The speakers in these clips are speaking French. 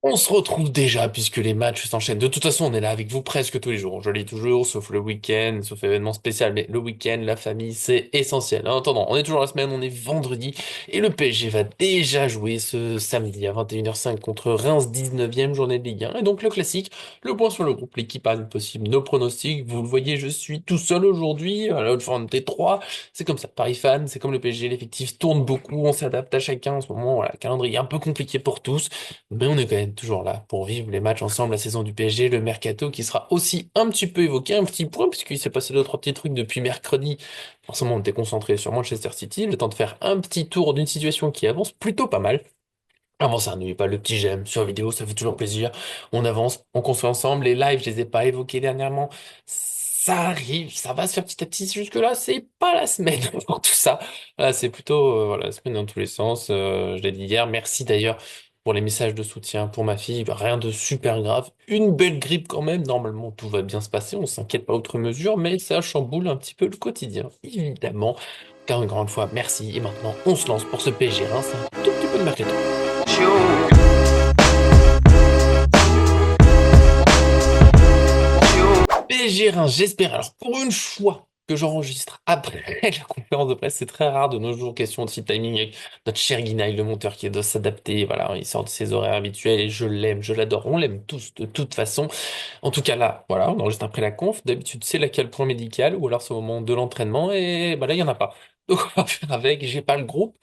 On se retrouve déjà puisque les matchs s'enchaînent. De toute façon, on est là avec vous presque tous les jours. Je lis toujours, sauf le week-end, sauf événement spécial. Mais le week-end, la famille, c'est essentiel. En attendant, on est toujours la semaine, on est vendredi. Et le PSG va déjà jouer ce samedi à 21h05 contre Reims, 19e journée de Ligue 1. Et donc le classique, le point sur le groupe, l'équipe a possible, nos pronostics. Vous le voyez, je suis tout seul aujourd'hui. À la haute forme T3. C'est comme ça. Paris fan, c'est comme le PSG. L'effectif tourne beaucoup. On s'adapte à chacun en ce moment. Voilà, calendrier un peu compliqué pour tous. Mais on est quand même toujours là pour vivre les matchs ensemble, la saison du PSG, le mercato qui sera aussi un petit peu évoqué, un petit point, puisqu'il s'est passé deux, trois petits trucs depuis mercredi. Forcément, on était concentré sur Manchester City, le temps de faire un petit tour d'une situation qui avance plutôt pas mal. Avant ça, n'oubliez pas le petit j'aime sur la vidéo, ça fait toujours plaisir. On avance, on construit ensemble. Les lives, je les ai pas évoqués dernièrement. Ça arrive, ça va se faire petit à petit. Jusque-là, c'est pas la semaine pour tout ça. Là, c'est plutôt voilà, la semaine dans tous les sens. Je l'ai dit hier. Merci d'ailleurs pour les messages de soutien pour ma fille. Rien de super grave. Une belle grippe quand même. Normalement, tout va bien se passer. On s'inquiète pas outre mesure, mais ça chamboule un petit peu le quotidien, évidemment. Car une grande fois, merci. Et maintenant, on se lance pour ce PSG Reims. Un tout petit peu de mercato. PSG Reims, j'espère. Alors, pour une fois que j'enregistre après la conférence de presse, c'est très rare de nos jours, question de timing, avec notre cher Guinaï, le monteur qui doit s'adapter. Voilà, il sort de ses horaires habituels et je l'aime, je l'adore. On l'aime tous de toute façon. En tout cas, là, voilà, on enregistre après la conf. D'habitude, c'est laquelle point médical ou alors c'est au moment de l'entraînement et bah là, il n'y en a pas. Donc, on va faire avec. J'ai pas le groupe.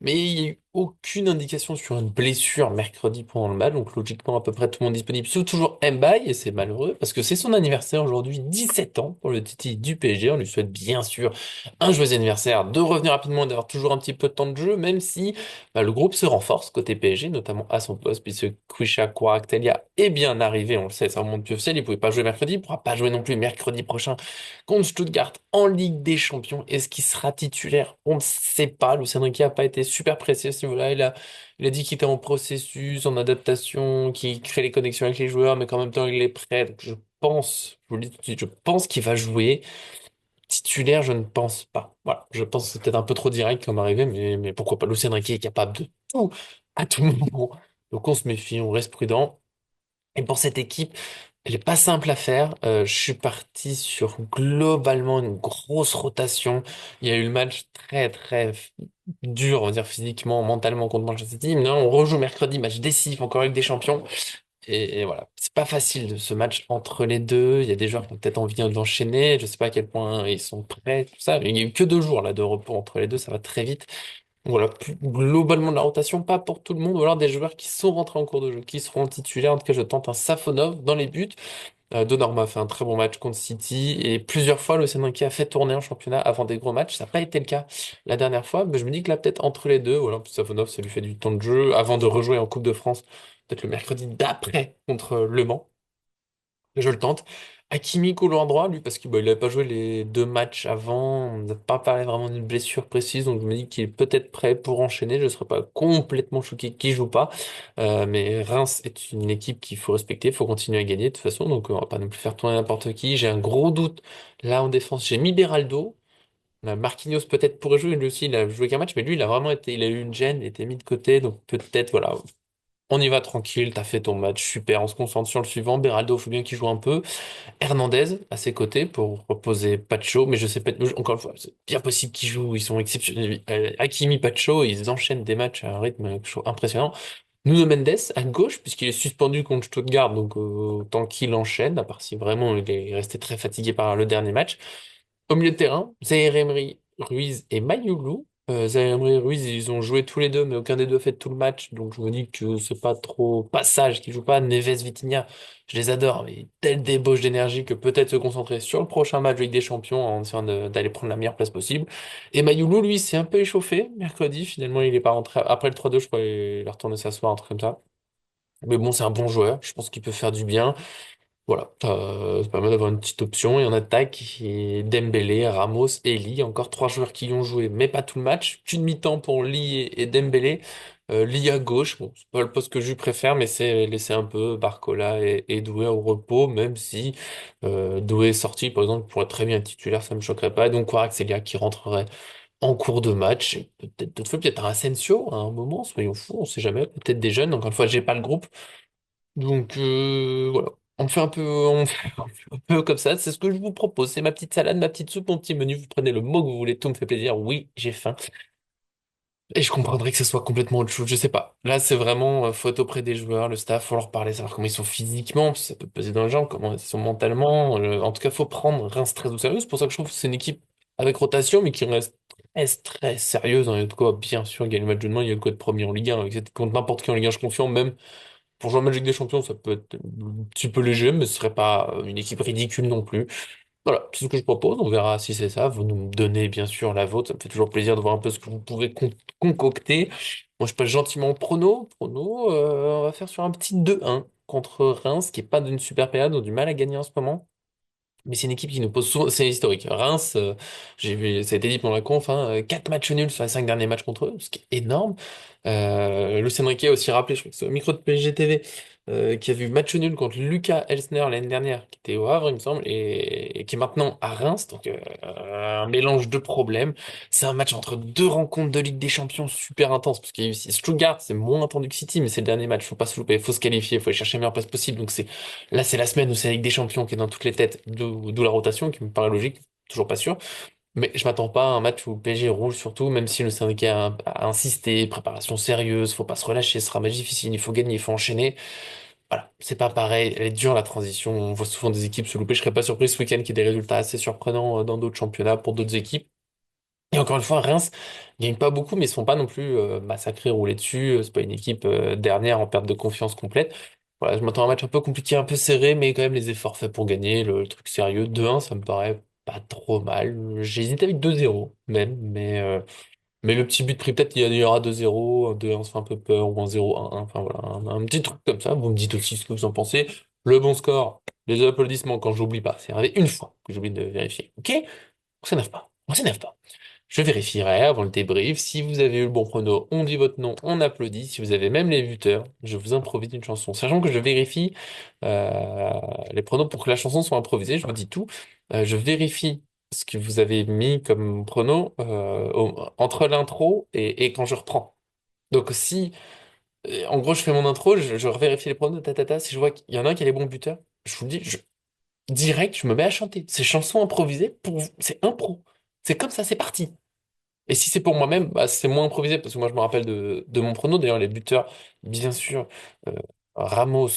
Mais il n'y a eu aucune indication sur une blessure mercredi pendant le match, donc logiquement à peu près tout le monde disponible, sauf toujours Mbaye, et c'est malheureux, parce que c'est son anniversaire aujourd'hui, 17 ans pour le Titi du PSG, on lui souhaite bien sûr un joyeux anniversaire, de revenir rapidement et d'avoir toujours un petit peu de temps de jeu, même si bah, le groupe se renforce côté PSG, notamment à son poste, puisque Kwisha Kvaratskhelia est bien arrivé, on le sait, ça remonte plus officiel, il pouvait pas jouer mercredi, il pourra pas jouer non plus mercredi prochain contre Stuttgart en Ligue des Champions. Est-ce qu'il sera titulaire? On ne sait pas. Luis Enrique n'a pas été super précis à ce niveau-là. Il a dit qu'il était en processus, en adaptation, qu'il crée les connexions avec les joueurs, mais qu'en même temps, il est prêt. Donc, je pense, je vous le dis tout de suite, je pense qu'il va jouer. Titulaire, je ne pense pas. Voilà. Je pense que c'est peut-être un peu trop direct comme arrivé, mais pourquoi pas? Luis Enrique est capable de tout à tout moment. Donc, on se méfie, on reste prudent. Et pour cette équipe, elle est pas simple à faire. Je suis parti sur globalement une grosse rotation. Il y a eu le match très très dur, on va dire physiquement, mentalement contre Manchester City. Maintenant, on rejoue mercredi, match décisif encore avec des champions. Et voilà, c'est pas facile de ce match entre les deux. Il y a des joueurs qui ont peut-être envie d'enchaîner. Je sais pas à quel point ils sont prêts, tout ça. Il y a eu que 2 jours là de repos entre les deux, ça va très vite. Voilà, globalement de la rotation, pas pour tout le monde, ou alors des joueurs qui sont rentrés en cours de jeu, qui seront titulaires. En tout cas, je tente un Safonov dans les buts. Donnarumma a fait un très bon match contre City et plusieurs fois, le Enrique a fait tourner en championnat avant des gros matchs. Ça n'a pas été le cas la dernière fois, mais je me dis que là, peut-être entre les deux, voilà, Safonov, ça lui fait du temps de jeu avant de rejouer en Coupe de France, peut-être le mercredi d'après contre Le Mans. Je le tente. Hakimi, couloir droit, lui, parce qu'il n'avait pas joué les 2 matchs avant. On n'a pas parlé vraiment d'une blessure précise, donc je me dis qu'il est peut-être prêt pour enchaîner. Je ne serais pas complètement choqué qu'il joue pas. Mais Reims est une équipe qu'il faut respecter, il faut continuer à gagner de toute façon, donc on va pas non plus faire tourner n'importe qui. J'ai un gros doute là en défense. J'ai mis Beraldo. Marquinhos peut-être pourrait jouer, lui aussi il a joué qu'un match, mais lui il a vraiment été, il a eu une gêne, il était mis de côté, donc peut-être voilà, on y va tranquille, t'as fait ton match, super, on se concentre sur le suivant. Beraldo, faut bien qu'il joue un peu. Hernandez à ses côtés pour reposer Pacho, mais je sais pas, encore une fois, c'est bien possible qu'ils jouent, ils sont exceptionnels. Hakimi, Pacho, ils enchaînent des matchs à un rythme que je trouve impressionnant. Nuno Mendes à gauche, puisqu'il est suspendu contre Stuttgart, donc tant qu'il enchaîne, à part si vraiment il est resté très fatigué par le dernier match. Au milieu de terrain, Zaïre Emery, Ruiz et Mayoulou. Zaïre Emery et Ruiz, ils ont joué tous les deux, mais aucun des deux a fait tout le match. Donc je me dis que c'est pas trop passage qui joue pas. Neves, Vitinha, je les adore, mais telle débauche d'énergie que peut-être se concentrer sur le prochain match avec des champions en essayant d'aller prendre la meilleure place possible. Et Mayoulou, lui, s'est un peu échauffé mercredi. Finalement, il est pas rentré. Après le 3-2, je crois qu'il est retourné s'asseoir, un truc comme ça. Mais bon, c'est un bon joueur. Je pense qu'il peut faire du bien. Voilà, c'est pas mal d'avoir une petite option. Et en attaque, et Dembélé, Ramos et Lee. Encore 3 joueurs qui y ont joué, mais pas tout le match. Qu'une mi-temps pour Lee et Dembélé. Lee à gauche, bon, c'est pas le poste que je lui préfère, mais c'est laisser un peu Barcola et Doué au repos, même si Doué est sorti, par exemple, pourrait très bien être titulaire, ça me choquerait pas. Et donc, Kvaratskhelia qui rentrerait en cours de match. Et peut-être d'autres fois, peut-être un Asensio à un moment, soyons fous, on sait jamais. Peut-être des jeunes. Encore une fois, j'ai pas le groupe. Donc voilà, on fait un peu comme ça. C'est ce que je vous propose. C'est ma petite salade, ma petite soupe, mon petit menu. Vous prenez le mot que vous voulez, tout me fait plaisir. Oui, j'ai faim. Et je comprendrais que ce soit complètement autre chose. Je sais pas. Là, c'est vraiment faut être auprès des joueurs, le staff, faut leur parler, savoir comment ils sont physiquement, parce que ça peut peser dans les jambes, comment ils sont mentalement. En tout cas, faut prendre Reims très au sérieux. C'est pour ça que je trouve que c'est une équipe avec rotation, mais qui reste très sérieuse. Hein. Il y a de quoi, bien sûr, gagner le match de demain. Il y a de quoi être premier en Ligue 1. Contre n'importe qui en Ligue 1, je suis confiant. Même pour jouer en Ligue des Champions, ça peut être un petit peu léger, mais ce serait pas une équipe ridicule non plus. Voilà, c'est ce que je propose. On verra si c'est ça. Vous nous donnez bien sûr la vôtre. Ça me fait toujours plaisir de voir un peu ce que vous pouvez concocter. Moi, je passe gentiment au prono. Prono, on va faire sur un petit 2-1 contre Reims, qui est pas d'une super période, ont du mal à gagner en ce moment. Mais c'est une équipe qui nous pose souvent, c'est historique. Reims, j'ai vu, ça a été dit pendant la conf, hein, 4 matchs nuls sur les 5 derniers matchs contre eux, ce qui est énorme. Lucien Riquet a aussi rappelé, je crois que c'est au micro de PSG TV, qui a vu match nul contre Lucas Elsner l'année dernière, qui était au Havre, il me semble, et qui est maintenant à Reims. Donc, un mélange de problèmes. C'est un match entre deux rencontres de Ligue des Champions super intense, parce qu'il y a eu Stuttgart, c'est moins attendu que City, mais c'est le dernier match, faut pas se louper, faut se qualifier, faut aller chercher la meilleure place possible. Donc, là, c'est la semaine où c'est la Ligue des Champions qui est dans toutes les têtes, d'où la rotation, qui me paraît logique, toujours pas sûr. Mais je m'attends pas à un match où le PSG roule surtout, même si le syndicat a insisté, préparation sérieuse, faut pas se relâcher, ce sera un match difficile, il faut gagner, il faut enchaîner. Voilà, c'est pas pareil, elle est dure la transition, on voit souvent des équipes se louper, je serais pas surpris ce week-end qu'il y ait des résultats assez surprenants dans d'autres championnats pour d'autres équipes. Et encore une fois, Reims gagne pas beaucoup, mais ils se font pas non plus massacrer, rouler dessus. C'est pas une équipe dernière en perte de confiance complète. Voilà, je m'attends à un match un peu compliqué, un peu serré, mais quand même les efforts faits pour gagner, le truc sérieux. 2-1, ça me paraît pas trop mal. J'hésite avec 2-0 même, mais le petit but pris, peut-être il y aura 2-0, un 2-1 se fait un peu peur, ou un 0-1, enfin voilà, un petit truc comme ça. Vous me dites aussi ce que vous en pensez. Le bon score, les applaudissements quand j'oublie pas. C'est arrivé une fois que j'oublie de vérifier. Ok? On s'énerve pas. On s'énerve pas. Je vérifierai avant le débrief. Si vous avez eu le bon prono, on dit votre nom, on applaudit. Si vous avez même les buteurs, je vous improvise une chanson. Sachant que je vérifie euh, les pronos pour que la chanson soit improvisée, je vous dis tout. Je vérifie ce que vous avez mis comme prono entre l'intro et quand je reprends. Donc si, en gros, je fais mon intro, je revérifie les pronos, si je vois qu'il y en a un qui a les bons buteurs, je vous le dis, direct, je me mets à chanter. Ces chansons improvisées, c'est impro. C'est comme ça, c'est parti. Et si c'est pour moi-même, bah, c'est moins improvisé parce que moi je me rappelle de mon prono. D'ailleurs, les buteurs, bien sûr, euh, Ramos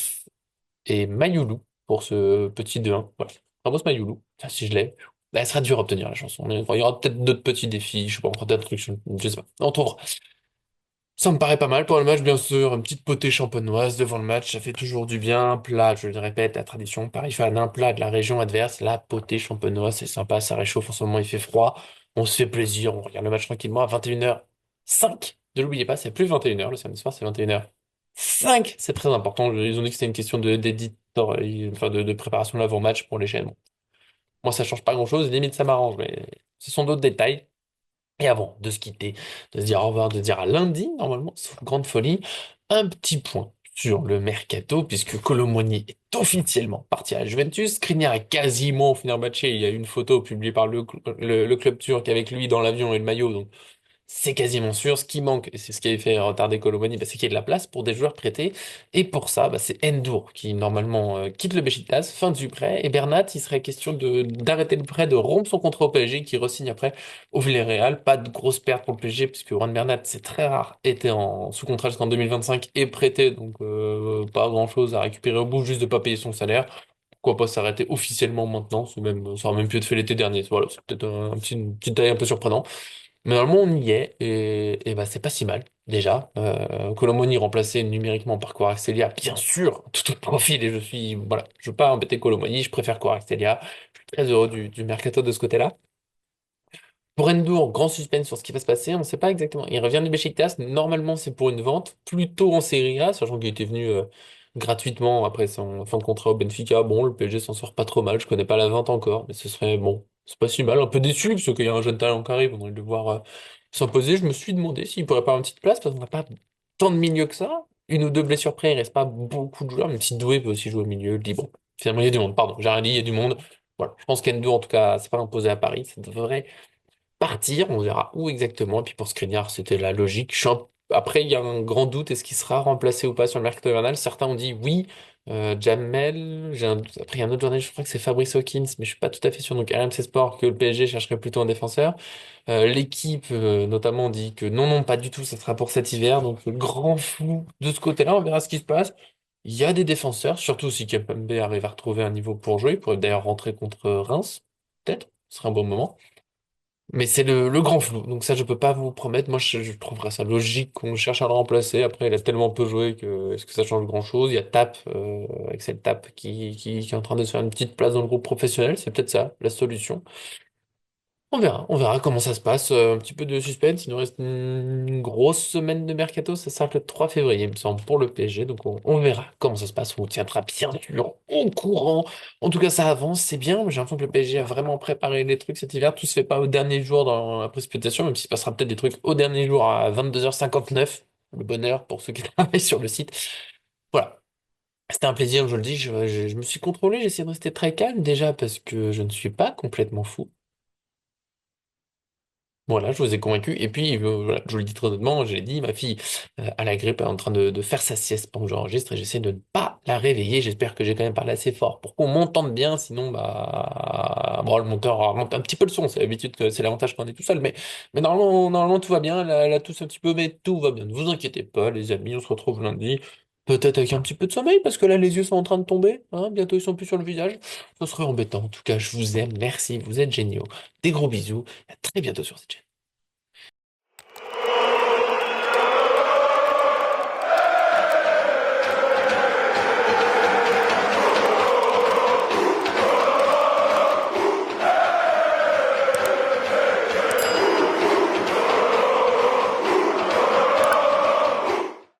et Mayoulou pour ce petit 2-1. Voilà. Ramos Mayoulou, ça, si je l'ai, bah, elle sera dure à obtenir la chanson. Mais enfin, il y aura peut-être d'autres petits défis, je sais pas, encore d'autres trucs, je sais pas. On trouvera. Ça me paraît pas mal pour le match, bien sûr. Une petite potée champenoise devant le match, ça fait toujours du bien. Un plat, je le répète, la tradition Paris fan, un plat de la région adverse, la potée champenoise, c'est sympa, ça réchauffe en ce moment, il fait froid. On se fait plaisir, on regarde le match tranquillement à 21h05. Ne l'oubliez pas, c'est plus 21h le samedi soir, c'est 21h05. C'est très important. Ils ont dit que c'était une question d'éditeur, enfin de préparation de l'avant-match pour les chaînes. Bon, moi, ça change pas grand-chose, limite ça m'arrange, mais ce sont d'autres détails. Et avant de se quitter, de se dire au revoir, de se dire à lundi, normalement, sauf grande folie, un petit point sur le mercato, puisque Colomboigny est officiellement parti à la Juventus. Skriniar est quasiment au Fenerbahçe. Il y a une photo publiée par le club turc avec lui dans l'avion et le maillot. Donc c'est quasiment sûr. Ce qui manque, et c'est ce qui avait fait retarder Colomani, bah, c'est qu'il y ait de la place pour des joueurs prêtés. Et pour ça, bah, c'est Ndour qui normalement quitte le Beşiktaş, fin du prêt. Et Bernat, il serait question de d'arrêter le prêt, de rompre son contrat au PSG, qui re-signe après au Villarreal. Pas de grosse perte pour le PSG, puisque Juan Bernat, c'est très rare, était en sous contrat jusqu'en 2025 et prêté, donc pas grand-chose à récupérer au bout, juste de pas payer son salaire. Pourquoi pas s'arrêter officiellement maintenant? Ça aurait même pu être fait l'été dernier. Voilà, c'est peut-être une petite taille un peu surprenant. Mais normalement, on y est, et bah, c'est pas si mal, déjà. Colomoni remplacé numériquement par Kvaratskhelia, bien sûr, tout autre profil, et voilà, je veux pas embêter Colomoni, je préfère Kvaratskhelia. Je suis très heureux du mercato de ce côté-là. Pour Endur, grand suspense sur ce qui va se passer, on ne sait pas exactement. Il revient du Beşiktaş, normalement c'est pour une vente, plutôt en Serie A, sachant qu'il était venu gratuitement après son fin de contrat au Benfica. Bon, le PSG s'en sort pas trop mal, je connais pas la vente encore, mais ce serait bon, c'est pas si mal. Un peu déçu, parce qu'il y a un jeune talent qui arrive, on aurait dû le voir s'imposer. Je me suis demandé s'il pourrait pas avoir une petite place, parce qu'on n'a pas tant de milieux que ça. Une ou deux blessures près, il reste pas beaucoup de joueurs, même si Doué peut aussi jouer au milieu. Je dis bon, finalement il y a du monde, pardon, j'ai rien dit, il y a du monde. Voilà, je pense qu'Endo, en tout cas, c'est pas imposé à Paris, ça devrait partir, on verra où exactement. Et puis pour Skriniar, c'était la logique. Après, il y a un grand doute, est-ce qu'il sera remplacé ou pas sur le mercato hivernal? Certains ont dit oui, Jamel, après il y a un autre journaliste, je crois que c'est Fabrice Hawkins, mais je suis pas tout à fait sûr. Donc RMC Sport que le PSG chercherait plutôt un défenseur. L'équipe notamment dit que non, non, pas du tout, ça sera pour cet hiver. Donc grand flou de ce côté-là, on verra ce qui se passe. Il y a des défenseurs, surtout si Kepembe arrive à retrouver un niveau pour jouer. Il pourrait d'ailleurs rentrer contre Reims, peut-être, ce serait un bon moment. Mais c'est le grand flou, donc ça je peux pas vous promettre. Moi je trouverais ça logique qu'on cherche à le remplacer. Après il a tellement peu joué que est-ce que ça change grand-chose? Il y a Tap, Axel Tap qui est en train de se faire une petite place dans le groupe professionnel, c'est peut-être ça la solution. On verra comment ça se passe. Un petit peu de suspense. Il nous reste une grosse semaine de mercato. Ça sera le 3 février, il me semble, pour le PSG. Donc on verra comment ça se passe. On vous tiendra bien sûr au courant. En tout cas, ça avance, c'est bien. J'ai l'impression que le PSG a vraiment préparé les trucs cet hiver. Tout se fait pas au dernier jour dans la précipitation, même s'il se passera peut-être des trucs au dernier jour à 22h59. Le bonheur pour ceux qui travaillent sur le site. Voilà. C'était un plaisir, je le dis. Je me suis contrôlé. J'ai essayé de rester très calme déjà parce que je ne suis pas complètement fou. Voilà, je vous ai convaincu. Et puis, voilà, je vous le dis très honnêtement, j'ai dit, ma fille a la grippe, elle est en train de faire sa sieste pendant que j'enregistre et j'essaie de ne pas la réveiller. J'espère que j'ai quand même parlé assez fort pour qu'on m'entende bien. Sinon, bah, bon, le monteur augmente un petit peu le son. C'est l'habitude que c'est l'avantage quand on est tout seul. Mais normalement, tout va bien. Elle a tousse un petit peu, mais tout va bien. Ne vous inquiétez pas, les amis. On se retrouve lundi. Peut-être avec un petit peu de sommeil parce que là, les yeux sont en train de tomber. Hein, bientôt, ils sont plus sur le visage. Ce serait embêtant. En tout cas, je vous aime. Merci. Vous êtes géniaux. Des gros bisous. À très bientôt sur cette chaîne.